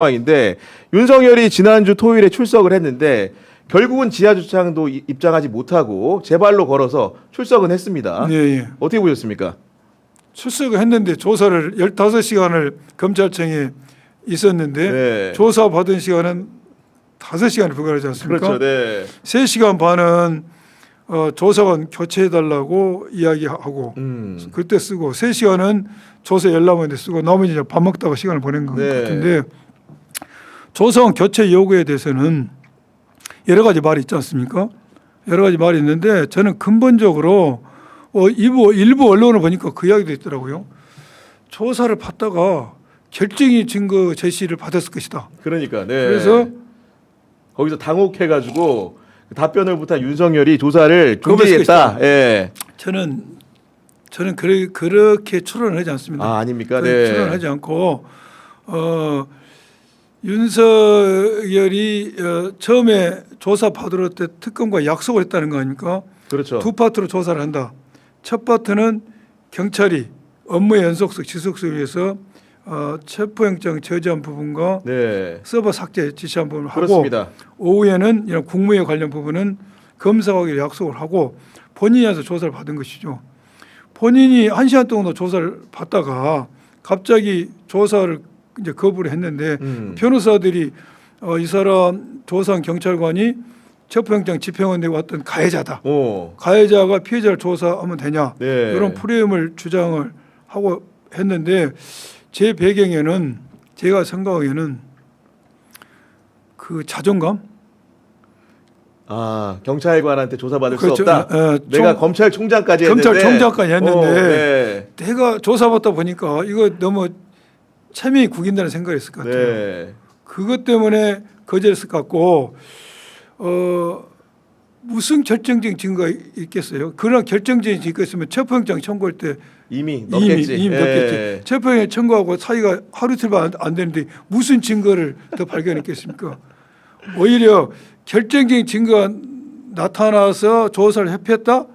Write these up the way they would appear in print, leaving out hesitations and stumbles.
상황인데 윤석열이 지난주 토요일에 출석을 했는데 결국은 지하주차장도 입장하지 못하고 제 발로 걸어서 출석은 했습니다. 예, 예. 어떻게 보셨습니까? 출석을 했는데 조사를 15시간을 검찰청에 있었는데 네. 조사받은 시간은 5시간에 불과하지 않습니까? 그렇죠. 네. 3시간 반은 조사관 교체해달라고 이야기하고 그때 쓰고 3시간은 조사 열람원에 쓰고 나머지 이제 밥 먹다가 시간을 보낸 것 네. 같은데 조사관 교체 요구에 대해서는 여러 가지 말이 있지 않습니까? 여러 가지 말이 있는데 저는 근본적으로 일부 언론을 보니까 그 이야기도 있더라고요. 조사를 받다가 결정이 증거 제시를 받았을 것이다. 그러니까 네. 그래서 거기서 당혹해가지고 답변을 못한 윤석열이 조사를 중지했다. 예. 저는 그렇게 추론을 하지 않습니다. 아 아닙니까? 네. 추론하지 않고 윤석열이 처음에 조사 받으러 때 특검과 약속을 했다는 거 아닙니까? 그렇죠. 두 파트로 조사를 한다. 첫 파트는 경찰이 업무의 연속성, 지속성을 위해서 체포영장 저지한 부분과 네. 서버 삭제 지시한 부분을 하고 그렇습니다. 오후에는 이런 국무에 관련 부분은 검사하기로 약속을 하고 본인이 와서 조사를 받은 것이죠. 본인이 1시간 동안 조사를 받다가 갑자기 조사를 이제 거부를 했는데 변호사들이 이 사람 조사한 경찰관이 체포영장 집행원에 왔던 가해자다. 가해자가 피해자를 조사하면 되냐. 네. 이런 프레임을 주장을 하고 했는데 제 배경에는 제가 생각하기에는 그 자존감. 아 경찰관한테 조사받을 그렇죠. 수 없다. 내가 검찰총장까지 했는데. 검찰총장까지 했는데 네. 내가 조사받다 보니까 이거 너무 체면이 구긴다는 생각이 있을 것 같아요. 네. 그것 때문에 거절했을 것 같고 무슨 결정적인 증거가 있겠어요? 그런 결정적인 증거가 있으면 체포영장 청구할 때 이미 넣겠지. 이미 넣겠지. 체포영장 청구하고 사이가 하루 이틀 안 되는데 무슨 증거를 더 발견했겠습니까? 오히려 결정적인 증거가 나타나서 조사를 회피했다?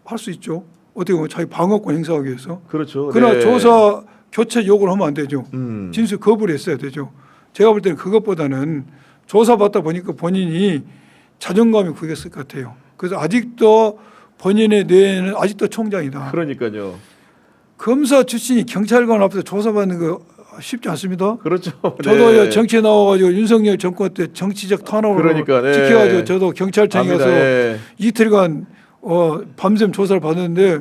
할 수 있죠. 어떻게 보면 자기 방어권 행사하기 위해서. 그렇죠. 그러나 네. 조사 교체 요구를 하면 안 되죠. 진술 거부를 했어야 되죠. 제가 볼 때는 그것보다는 조사받다 보니까 본인이 자존감이 구겼을 것 같아요. 그래서 아직도 본인의 뇌에는 아직도 총장이다. 그러니까요. 검사 출신이 경찰관 앞에서 조사받는 거 쉽지 않습니다. 그렇죠. 저도 네. 정치에 나와가지고 윤석열 정권 때 정치적 탄압으로 그러니까, 네. 지켜가지고 저도 경찰청에 압니다. 가서 네. 이틀간 밤샘 조사를 받았는데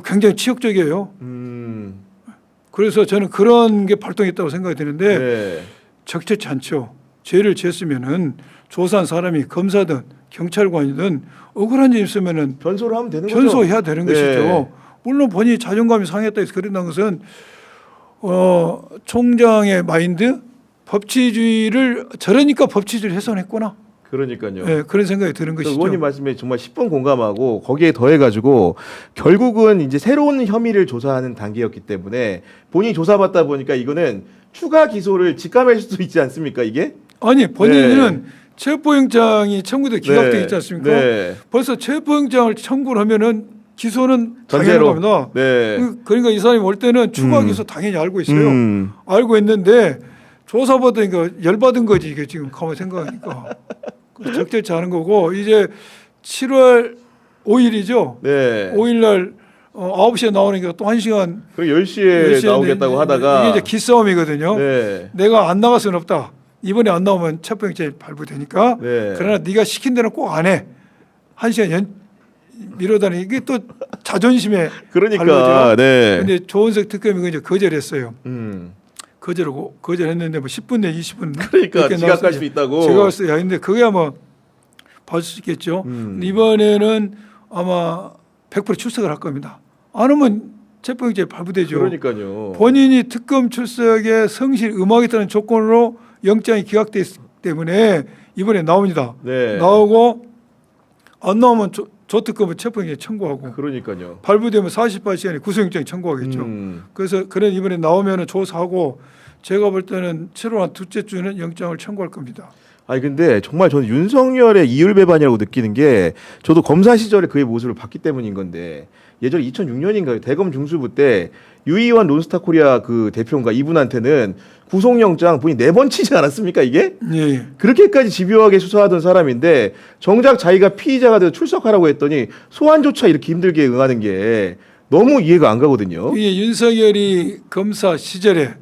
굉장히 치욕적이에요. 그래서 저는 그런 게 발동했다고 생각이 드는데 네. 적절치 않죠. 죄를 지었으면은 조사한 사람이 검사든 경찰관이든 억울한 점 있으면은 변소를 하면 되는 거죠. 변소해야 되는 네. 것이죠. 물론 본인이 자존감이 상했다 해서 그런다는 것은 총장의 마인드 법치주의를 저러니까 법치주의를 훼손했구나. 그러니까요. 네, 그런 생각이 드는 것이죠. 의원님 말씀에 정말 10분 공감하고 거기에 더해가지고 결국은 이제 새로운 혐의를 조사하는 단계였기 때문에 본인이 조사받다 보니까 이거는 추가 기소를 직감할 수도 있지 않습니까 이게? 아니 본인은 체포영장이 청구돼 기각돼 있지 않습니까? 네. 벌써 체포영장을 청구를 하면은 기소는 전제로. 당연한 겁니다. 네. 그러니까 이 사람이 올 때는 추가 기소 당연히 알고 있어요. 알고 있는데 조사받으니까 열받은 거지 이게 지금 가만 생각하니까 적절치 않은 거고 이제 7월 5일이죠. 네. 5일 날 9시에 나오니까 또 1시간 그리고 10시에 나오겠다고 하다가 이게 이제 기싸움이거든요. 네. 내가 안 나갈 수는 없다. 이번에 안 나오면 체포영장이 발부되니까. 네. 그러나 네가 시킨 대로 꼭 안 해. 1시간 미뤄다니 이게 또 자존심에 그러니까 발로죠. 네. 근데 조은석 특검이 이제 거절했어요. 음. 거절했는데 뭐 10분 내 20분 그러니까 지각할 수 있다고. 지각했어요. 근데 그게 아마 봐줄 수 있겠죠. 이번에는 아마 100% 출석을 할 겁니다. 안 오면 체포영장이 발부되죠. 그러니까요. 본인이 특검 출석에 성실 음악이라는 조건으로 영장이 기각됐기 때문에 이번에 나옵니다. 네. 나오고 안 나오면 조특검은 체포영장 청구하고 그러니까요. 발부되면 48시간에 구속영장 청구하겠죠. 그래서 그런 이번에 나오면 조사하고 제가 볼 때는 7월 한 둘째 주는 영장을 청구할 겁니다. 아니 근데 정말 저는 윤석열의 이율배반이라고 느끼는 게 저도 검사 시절에 그의 모습을 봤기 때문인 건데 예전에 2006년인가요? 대검 중수부 때 유이완 론스타코리아 그 대표인가 이분한테는 구속영장 본인 4번 치지 않았습니까 이게? 예. 그렇게까지 집요하게 수사하던 사람인데 정작 자기가 피의자가 돼서 출석하라고 했더니 소환조차 이렇게 힘들게 응하는 게 너무 이해가 안 가거든요. 이게 윤석열이 검사 시절에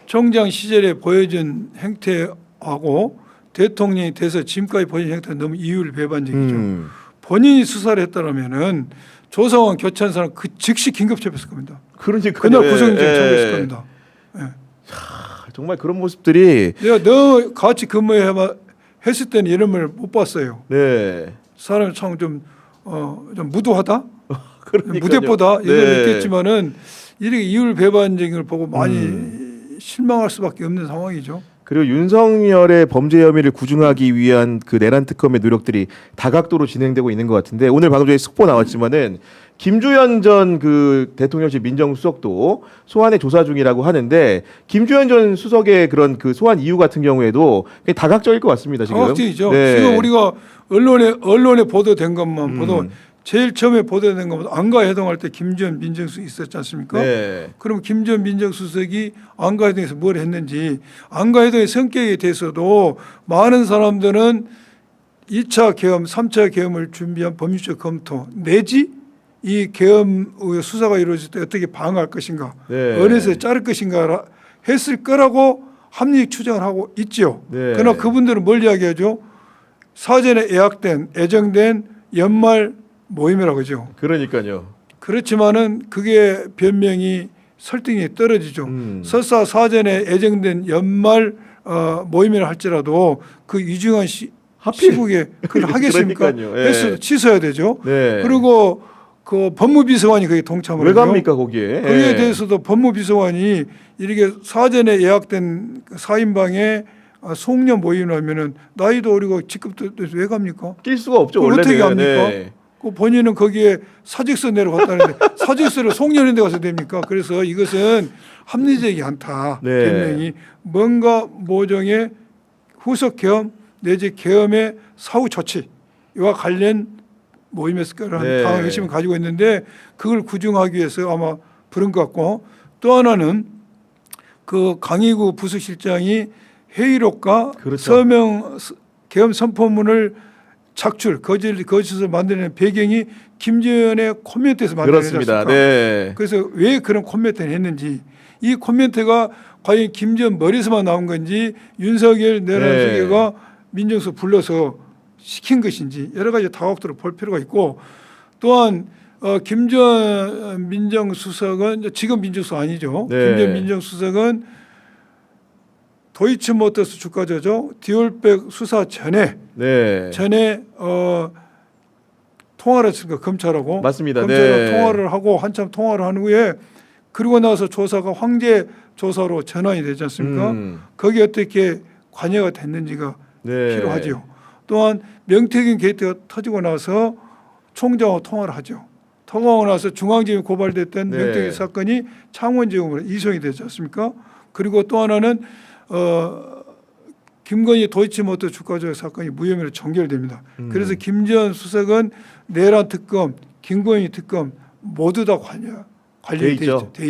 총장 시절에 보여준 행태하고 대통령이 돼서 지금까지 보여준 행태는 너무 이율 배반적이죠. 본인이 수사를 했다면은 조사원 교체한 사람 그 즉시 긴급 체포했을 겁니다. 그러니까 그날 구속영장 청구했을 겁니다. 예. 정말 그런 모습들이 내가 너 같이 근무해 했을 때는 이런 걸 못 봤어요. 네. 사람이 참좀 좀 무도하다, 그러니까요. 무대보다 이걸 네. 느꼈지만은 이렇게 이율 배반적인 걸 보고 많이 실망할 수밖에 없는 상황이죠. 그리고 윤석열의 범죄 혐의를 구중하기 위한 그 내란 특검의 노력들이 다각도로 진행되고 있는 것 같은데 오늘 방금 전에 속보 나왔지만은 김주현 전 그 대통령실 민정수석도 소환의 조사 중이라고 하는데 김주현 전 수석의 그런 그 소환 이유 같은 경우에도 굉장히 다각적일 것 같습니다 지금. 다각적이죠. 네. 지금 우리가 언론에 보도된 것만 보도 제일 처음에 보도된 것보다 안가 해동할 때 김주현 민정수석이 있었지 않습니까? 네. 그럼 김주현 민정수석이 안가 해동에서 뭘 했는지 안가 해동의 성격에 대해서도 많은 사람들은 2차 계엄, 3차 계엄을 준비한 법률적 검토 내지 이 계엄 수사가 이루어질 때 어떻게 방어할 것인가, 네. 어디서 자를 것인가 했을 거라고 합리적 추정을 하고 있죠. 네. 그러나 그분들은 뭘 이야기하죠? 사전에 예약된, 예정된 연말 모임이라고 하죠. 그러니까요. 그렇지만은 그게 변명이 설득이 떨어지죠. 설사 사전에 예정된 연말 모임이라 할지라도 그 유중한 시국에 그걸 하겠습니까? 그러니까요. 예. 했어도 취소해야 되죠. 네. 그리고 그 법무비서관이 거기에 동참을 왜 하죠. 갑니까 거기에? 거기에 예. 대해서도 법무비서관이 이렇게 사전에 예약된 4인방에 송년 모임을 하면은 나이도 어리고 직급도 왜 갑니까? 낄 수가 없죠 그걸 원래는. 어떻게 합니까? 네. 그 본인은 거기에 사직서 내려갔다는데 사직서를 송년회인데 가서 됩니까? 그래서 이것은 합리적이 않다. 네. 변명이 뭔가 모종의 후속 계엄 내지 계엄의 사후 조치와 관련 모임에서 거라는 네. 강한 의심을 가지고 있는데 그걸 구중하기 위해서 아마 부른 것 같고 또 하나는 그 강희구 부수실장이 회의록과 그렇죠. 서명 계엄 선포문을 작출 거짓을 만드는 배경이 김재현의 코멘트에서 만들어내지 그렇습니다. 않습니까? 네. 그래서 왜 그런 코멘트를 했는지 이 코멘트가 과연 김재현 머리에서만 나온 건지 윤석열 내란수계가 민정수석 불러서 시킨 것인지 여러 가지 다각도로 볼 필요가 있고 또한 김재현 민정수석은 지금 민정수석 아니죠. 네. 김재현 민정수석은 도이치모터스 주가조죠. 디올백 수사 전에 네. 통화를 했으니까 검찰하고 맞습니다. 검찰하고 네. 통화를 하고 한참 통화를 한 후에 그리고 나서 조사가 황제 조사로 전환이 되지 않습니까? 거기 어떻게 관여가 됐는지가 네. 필요하죠. 또한 명태균 게이트가 터지고 나서 총장하고 통화를 하죠. 통화하고 나서 중앙지검에 고발됐던 네. 명태균 사건이 창원지검으로 이송이 되지 않습니까? 그리고 또 하나는 김건희 도이치모터 주가조작 사건이 무혐의로 종결됩니다. 그래서 김재현 수석은 내란 특검, 김건희 특검 모두 다 관련돼 있죠. 네.